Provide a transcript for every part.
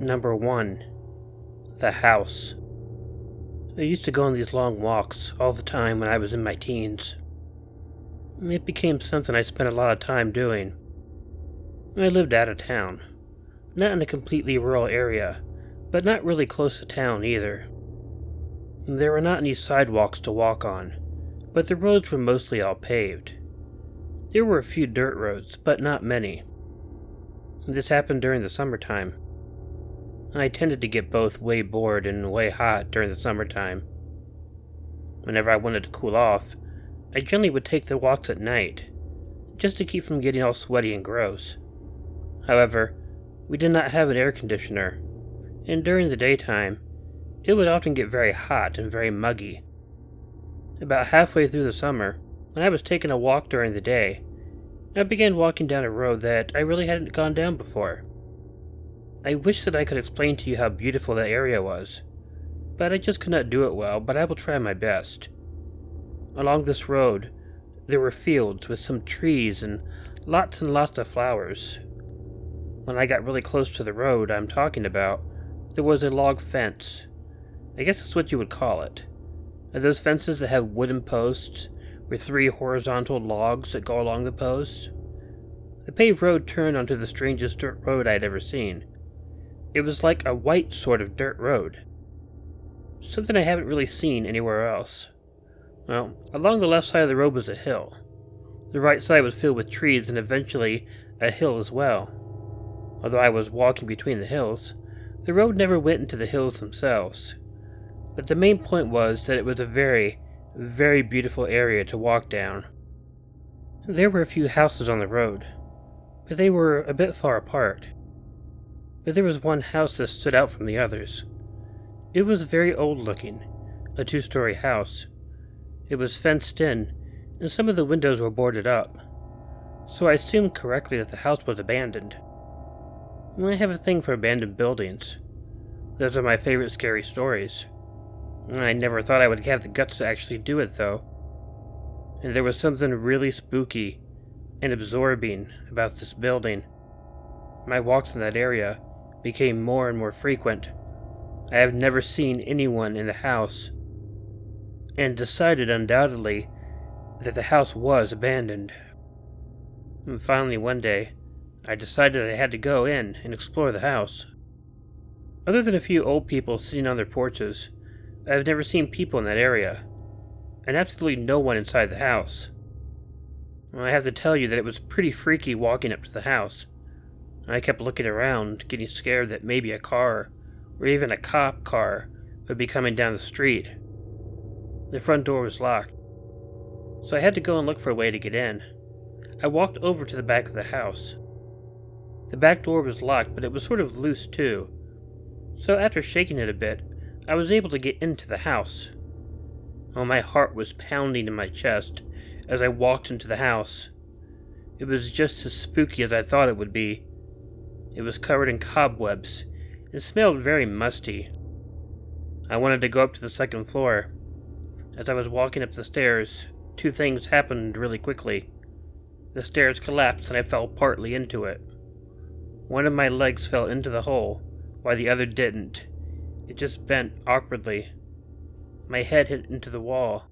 Number 1. The house. I used to go on these long walks all the time when I was in my teens. It became something I spent a lot of time doing. I lived out of town. Not in a completely rural area, but not really close to town either. There were not any sidewalks to walk on, but the roads were mostly all paved. There were a few dirt roads, but not many. This happened during the summertime. I tended to get both way bored and way hot during the summertime. Whenever I wanted to cool off, I generally would take the walks at night, just to keep from getting all sweaty and gross. However, we did not have an air conditioner, and during the daytime, it would often get very hot and very muggy. About halfway through the summer, when I was taking a walk during the day, I began walking down a road that I really hadn't gone down before. I wish that I could explain to you how beautiful that area was, but I just could not do it well, but I will try my best. Along this road, there were fields with some trees and lots of flowers. When I got really close to the road I'm talking about, there was a log fence. I guess that's what you would call it. Are those fences that have wooden posts with 3 horizontal logs that go along the posts? The paved road turned onto the strangest dirt road I had ever seen. It was like a white sort of dirt road. Something I haven't really seen anywhere else. Well, along the left side of the road was a hill. The right side was filled with trees and eventually a hill as well. Although I was walking between the hills, the road never went into the hills themselves. But the main point was that it was a very, very beautiful area to walk down. There were a few houses on the road, but they were a bit far apart. But there was one house that stood out from the others. It was very old looking, a 2-story house. It was fenced in, and some of the windows were boarded up, so I assumed correctly that the house was abandoned. I have a thing for abandoned buildings. Those are my favorite scary stories. I never thought I would have the guts to actually do it, though. And there was something really spooky and absorbing about this building. My walks in that area became more and more frequent. I have never seen anyone in the house, and decided undoubtedly that the house was abandoned. And finally one day, I decided I had to go in and explore the house. Other than a few old people sitting on their porches, I have never seen people in that area, and absolutely no one inside the house. I have to tell you that it was pretty freaky walking up to the house. I kept looking around, getting scared that maybe a car, or even a cop car, would be coming down the street. The front door was locked, so I had to go and look for a way to get in. I walked over to the back of the house. The back door was locked, but it was sort of loose too, so after shaking it a bit, I was able to get into the house. Oh, my heart was pounding in my chest as I walked into the house. It was just as spooky as I thought it would be. It was covered in cobwebs and smelled very musty. I wanted to go up to the second floor. As I was walking up the stairs, 2 things happened really quickly. The stairs collapsed and I fell partly into it. One of my legs fell into the hole, while the other didn't. It just bent awkwardly. My head hit into the wall,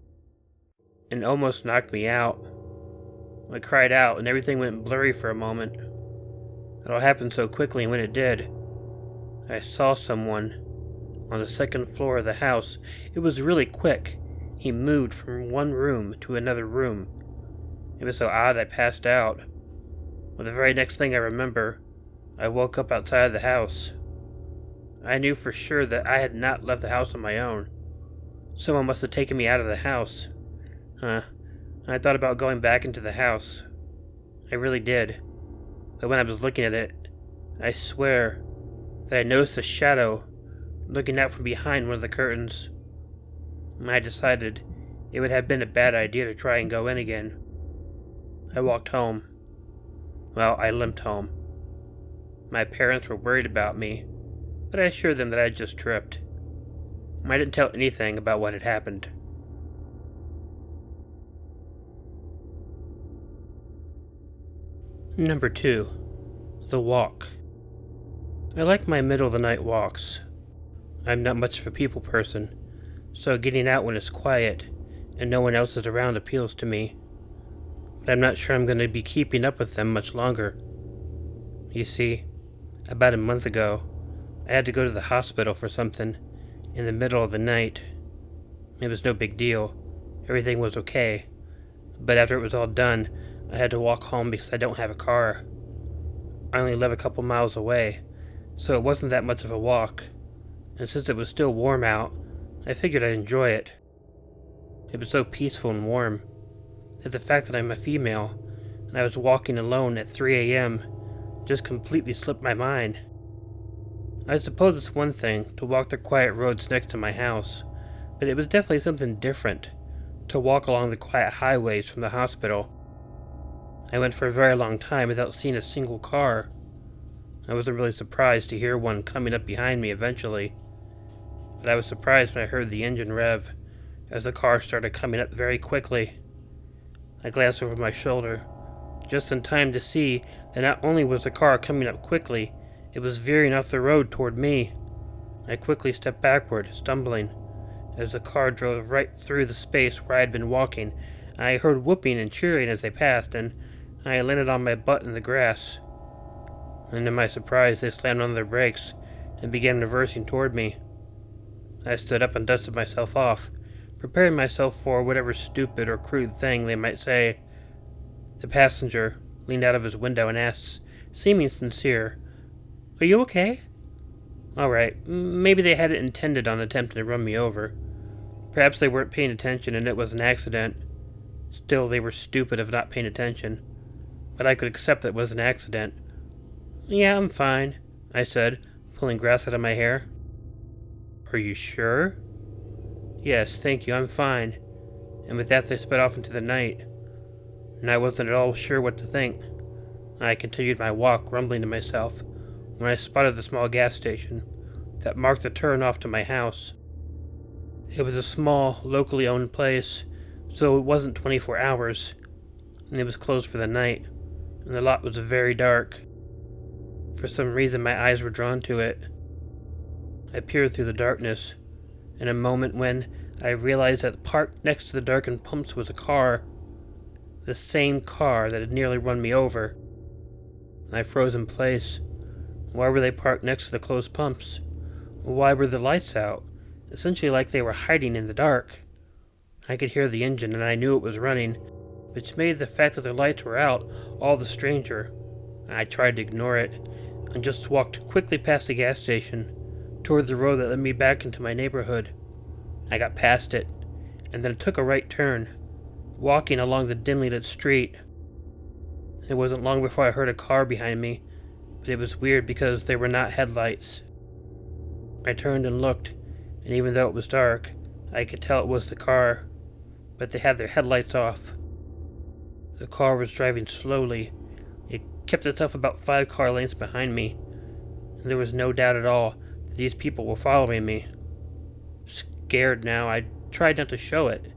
and almost knocked me out. I cried out, and everything went blurry for a moment. It all happened so quickly, and when it did, I saw someone on the second floor of the house. It was really quick. He moved from one room to another room. It was so odd I passed out. Well, the very next thing I remember, I woke up outside of the house. I knew for sure that I had not left the house on my own. Someone must have taken me out of the house. I thought about going back into the house. I really did. But when I was looking at it, I swear that I noticed a shadow looking out from behind one of the curtains. I decided it would have been a bad idea to try and go in again. I walked home. Well, I limped home. My parents were worried about me, but I assured them that I had just tripped. I didn't tell anything about what had happened. Number 2. The Walk. I like my middle of the night walks. I'm not much of a people person, so getting out when it's quiet and no one else is around appeals to me. But I'm not sure I'm going to be keeping up with them much longer. You see, about a month ago, I had to go to the hospital for something in the middle of the night. It was no big deal. Everything was okay. But after it was all done, I had to walk home because I don't have a car. I only live a couple miles away, so it wasn't that much of a walk. And since it was still warm out, I figured I'd enjoy it. It was so peaceful and warm that the fact that I'm a female and I was walking alone at 3 a.m. just completely slipped my mind. I suppose it's one thing to walk the quiet roads next to my house, but it was definitely something different to walk along the quiet highways from the hospital. I went for a very long time without seeing a single car. I wasn't really surprised to hear one coming up behind me eventually, but I was surprised when I heard the engine rev as the car started coming up very quickly. I glanced over my shoulder, just in time to see that not only was the car coming up quickly, it was veering off the road toward me. I quickly stepped backward, stumbling, as the car drove right through the space where I had been walking. I heard whooping and cheering as they passed, and I landed on my butt in the grass. And to my surprise, they slammed on their brakes and began reversing toward me. I stood up and dusted myself off, preparing myself for whatever stupid or crude thing they might say. The passenger leaned out of his window and asked, seeming sincere, "Are you okay?" All right, maybe they hadn't intended on attempting to run me over. Perhaps they weren't paying attention and it was an accident. Still, they were stupid of not paying attention. But I could accept that it was an accident. "Yeah, I'm fine," I said, pulling grass out of my hair. "Are you sure?" "Yes, thank you, I'm fine." And with that they sped off into the night. And I wasn't at all sure what to think. I continued my walk, grumbling to myself, when I spotted the small gas station that marked the turn off to my house. It was a small, locally owned place, so it wasn't 24 hours, and it was closed for the night, and the lot was very dark. For some reason my eyes were drawn to it. I peered through the darkness, in a moment when I realized that parked next to the darkened pumps was a car. The same car that had nearly run me over. I froze in place. Why were they parked next to the closed pumps? Why were the lights out? Essentially like they were hiding in the dark. I could hear the engine and I knew it was running, which made the fact that the lights were out all the stranger. I tried to ignore it and just walked quickly past the gas station toward the road that led me back into my neighborhood. I got past it, and then took a right turn, walking along the dimly lit street. It wasn't long before I heard a car behind me, but it was weird because there were not headlights. I turned and looked, and even though it was dark, I could tell it was the car, but they had their headlights off. The car was driving slowly. It kept itself about 5 car lengths behind me, and there was no doubt at all that these people were following me. Scared now, I tried not to show it.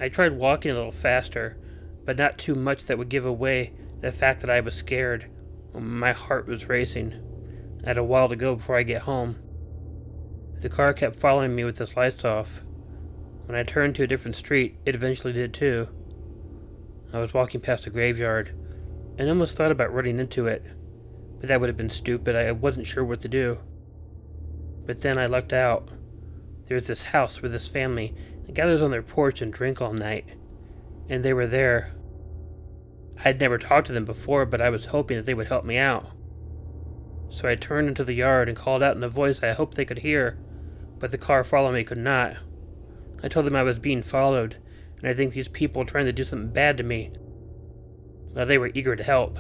I tried walking a little faster, but not too much that would give away the fact that I was scared. My heart was racing. I had a while to go before I get home. The car kept following me with its lights off. When I turned to a different street, it eventually did too. I was walking past a graveyard, and almost thought about running into it, but that would have been stupid. I wasn't sure what to do. But then I lucked out. There was this house where this family gathers on their porch and drink all night, and they were there. I'd never talked to them before, but I was hoping that they would help me out. So I turned into the yard and called out in a voice I hoped they could hear, but the car following me could not. I told them I was being followed, and I think these people were trying to do something bad to me. Well, they were eager to help.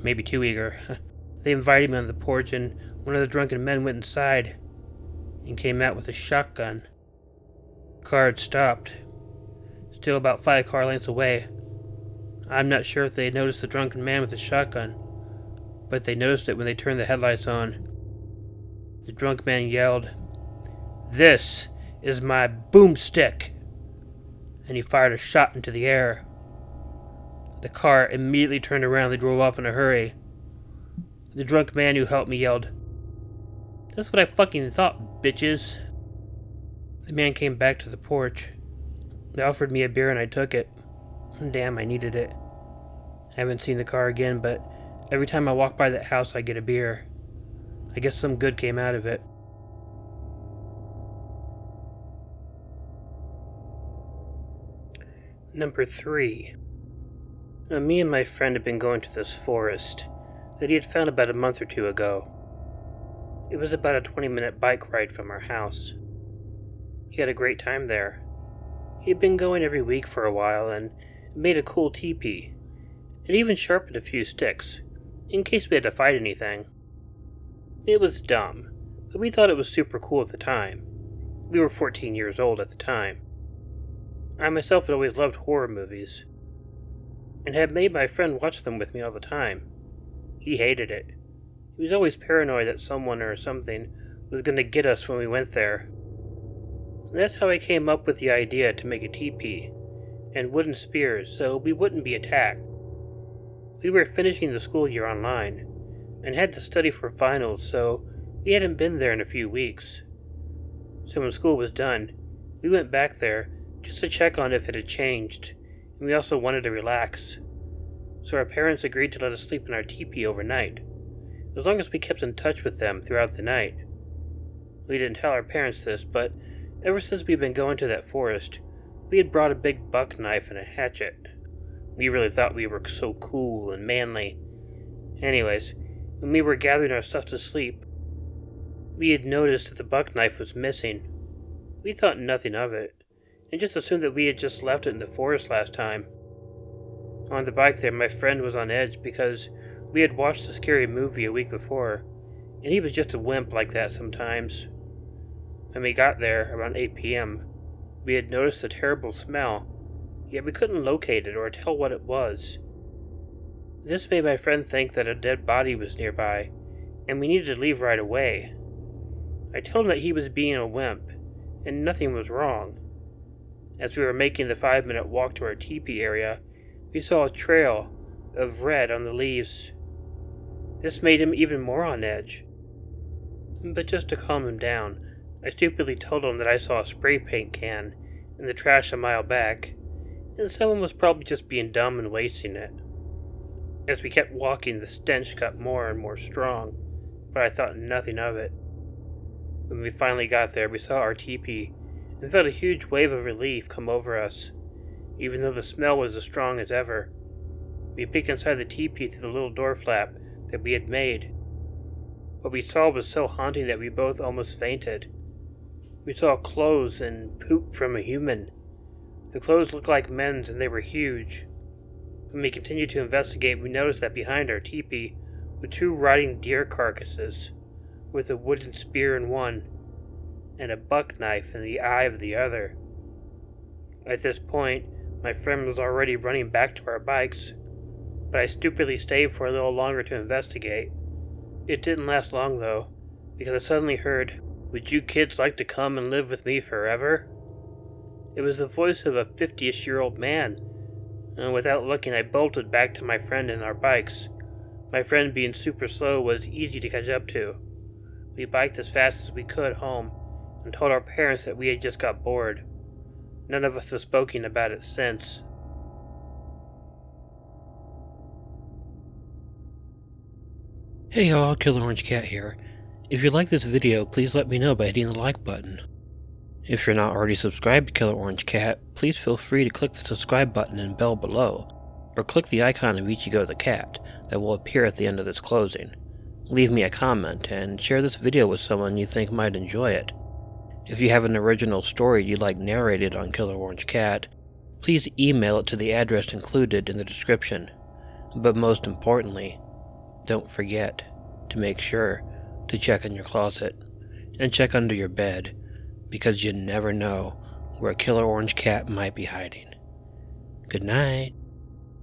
Maybe too eager. They invited me on the porch, and one of the drunken men went inside and came out with a shotgun. The car had stopped, still about 5 car lengths away. I'm not sure if they had noticed the drunken man with the shotgun, but they noticed it when they turned the headlights on. The drunk man yelled, "This is my boomstick!" And he fired a shot into the air. The car immediately turned around and they drove off in a hurry. The drunk man who helped me yelled, That's what I fucking thought, bitches. The man came back to the porch. They offered me a beer and I took it. Damn, I needed it. I haven't seen the car again, but every time I walk by that house I get a beer. I guess some good came out of it. Number 3. Me and my friend had been going to this forest that he had found about a month or two ago. It was about a 20-minute bike ride from our house. He had a great time there. He had been going every week for a while and made a cool tipi, and even sharpened a few sticks, in case we had to fight anything. It was dumb, but we thought it was super cool at the time. We were 14 years old at the time. I myself had always loved horror movies, and had made my friend watch them with me all the time. He hated it. He was always paranoid that someone or something was going to get us when we went there. And that's how I came up with the idea to make a teepee and wooden spears so we wouldn't be attacked. We were finishing the school year online and had to study for finals, so we hadn't been there in a few weeks. So when school was done, we went back there just to check on if it had changed, and we also wanted to relax. So our parents agreed to let us sleep in our teepee overnight, as long as we kept in touch with them throughout the night. We didn't tell our parents this, but ever since we'd been going to that forest, we had brought a big buck knife and a hatchet. We really thought we were so cool and manly. Anyways, when we were gathering our stuff to sleep, we had noticed that the buck knife was missing. We thought nothing of it, and just assumed that we had just left it in the forest last time. On the bike there, my friend was on edge because we had watched a scary movie a week before, and he was just a wimp like that sometimes. When we got there, around 8 p.m., we had noticed a terrible smell, yet we couldn't locate it or tell what it was. This made my friend think that a dead body was nearby, and we needed to leave right away. I told him that he was being a wimp, and nothing was wrong. As we were making the 5-minute walk to our teepee area, we saw a trail of red on the leaves. This made him even more on edge. But just to calm him down, I stupidly told him that I saw a spray paint can in the trash a mile back, and someone was probably just being dumb and wasting it. As we kept walking, the stench got more and more strong, but I thought nothing of it. When we finally got there, we saw our teepee and felt a huge wave of relief come over us, even though the smell was as strong as ever. We peeked inside the teepee through the little door flap that we had made. What we saw was so haunting that we both almost fainted. We saw clothes and poop from a human. The clothes looked like men's and they were huge. When we continued to investigate, we noticed that behind our teepee were 2 rotting deer carcasses, with a wooden spear in one, and a buck knife in the eye of the other. At this point, my friend was already running back to our bikes, but I stupidly stayed for a little longer to investigate. It didn't last long though, because I suddenly heard, "Would you kids like to come and live with me forever?" It was the voice of a 50-ish-year-old man, and without looking I bolted back to my friend and our bikes. My friend, being super slow, was easy to catch up to. We biked as fast as we could home, and told our parents that we had just got bored. None of us has spoken about it since. Hey y'all, Killer Orange Cat here. If you like this video, please let me know by hitting the like button. If you're not already subscribed to Killer Orange Cat, please feel free to click the subscribe button and bell below, or click the icon of Ichigo the cat that will appear at the end of this closing. Leave me a comment, and share this video with someone you think might enjoy it. If you have an original story you'd like narrated on Killer Orange Cat, please email it to the address included in the description. But most importantly, don't forget to make sure to check in your closet and check under your bed, because you never know where a Killer Orange Cat might be hiding. Good night.